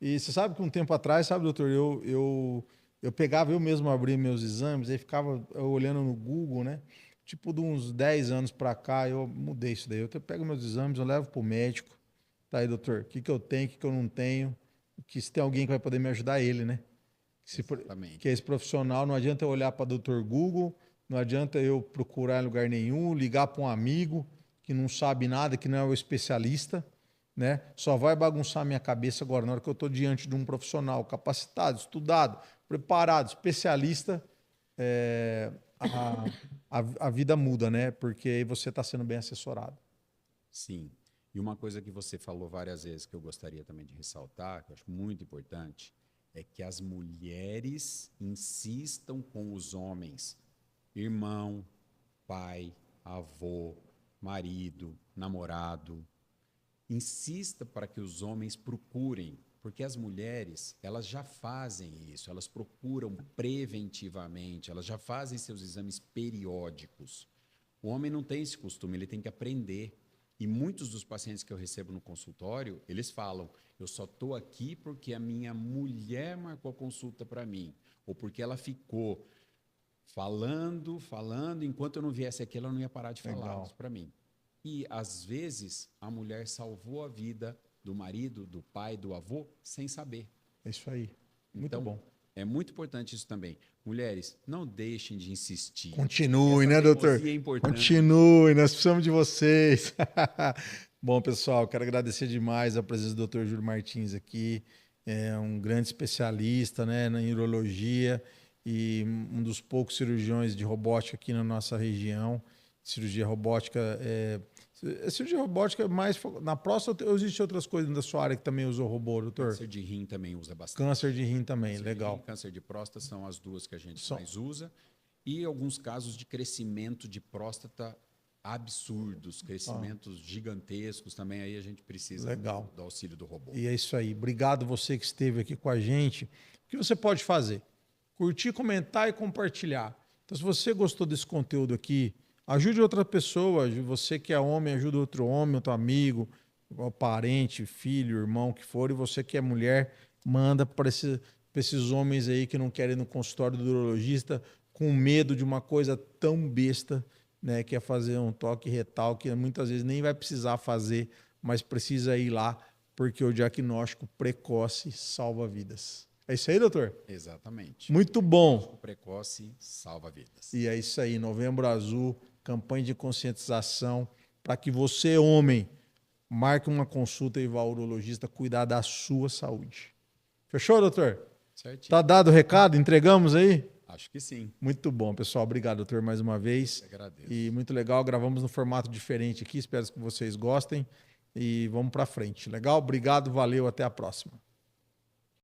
E você sabe que um tempo atrás, sabe, doutor, eu pegava, eu mesmo abria meus exames, aí ficava olhando no Google, né? Tipo, de uns 10 anos para cá, eu mudei isso daí. Eu pego meus exames, eu levo pro médico. Tá aí, doutor, o que que eu tenho, o que que eu não tenho? Que se tem alguém que vai poder me ajudar, ele, né? Exatamente. Que é esse profissional, não adianta eu olhar para o doutor Google, não adianta eu procurar em lugar nenhum, ligar para um amigo que não sabe nada, que não é o especialista, né? Só vai bagunçar minha cabeça agora, na hora que eu estou diante de um profissional capacitado, estudado, preparado, especialista, a vida muda, né? Porque aí você está sendo bem assessorado. Sim. E uma coisa que você falou várias vezes que eu gostaria também de ressaltar, que eu acho muito importante, é que as mulheres insistam com os homens, irmão, pai, avô, marido, namorado, insista para que os homens procurem, porque as mulheres, elas já fazem isso, elas procuram preventivamente, elas já fazem seus exames periódicos. O homem não tem esse costume, ele tem que aprender. E muitos dos pacientes que eu recebo no consultório, eles falam, eu só estou aqui porque a minha mulher marcou a consulta para mim, ou porque ela ficou falando, enquanto eu não viesse aqui, ela não ia parar de falar Legal. isso para mim. E, às vezes, a mulher salvou a vida do marido, do pai, do avô, sem saber. É isso aí. Muito Então, bom. é muito importante isso também. Mulheres, não deixem de insistir. Continue, Essa né, doutor? teimosia é importante. Continue, nós precisamos de vocês. Bom, pessoal, quero agradecer demais a presença do Dr. Júlio Martins aqui. É um grande especialista, né, na urologia e um dos poucos cirurgiões de robótica aqui na nossa região. Cirurgia robótica cirurgia robótica mais na próstata, ou existem outras coisas da sua área que também usou robô, doutor? Câncer de rim também usa bastante. Câncer de rim também, Câncer legal. de rim, câncer de próstata são as duas que a gente mais usa. E alguns casos de crescimento de próstata absurdos, crescimentos gigantescos também, aí a gente precisa do auxílio do robô. E é isso aí. Obrigado você que esteve aqui com a gente. O que você pode fazer? Curtir, comentar e compartilhar. Então, se você gostou desse conteúdo aqui, ajude outra pessoa. Você que é homem, ajude outro homem, outro amigo, parente, filho, irmão, que for. E você que é mulher, manda para esses homens aí que não querem ir no consultório do urologista com medo de uma coisa tão besta, né, que é fazer um toque retal, que muitas vezes nem vai precisar fazer, mas precisa ir lá, porque o diagnóstico precoce salva vidas. É isso aí, doutor? Exatamente. Muito bom. O precoce salva vidas. E é isso aí, Novembro Azul, campanha de conscientização para que você, homem, marque uma consulta e vá ao urologista cuidar da sua saúde. Fechou, doutor? Certinho. Tá dado o recado? Entregamos aí? Acho que sim. Muito bom, pessoal. Obrigado, doutor, mais uma vez. Eu agradeço. E muito legal. Gravamos no formato diferente aqui. Espero que vocês gostem. E vamos para frente. Legal? Obrigado, valeu. Até a próxima.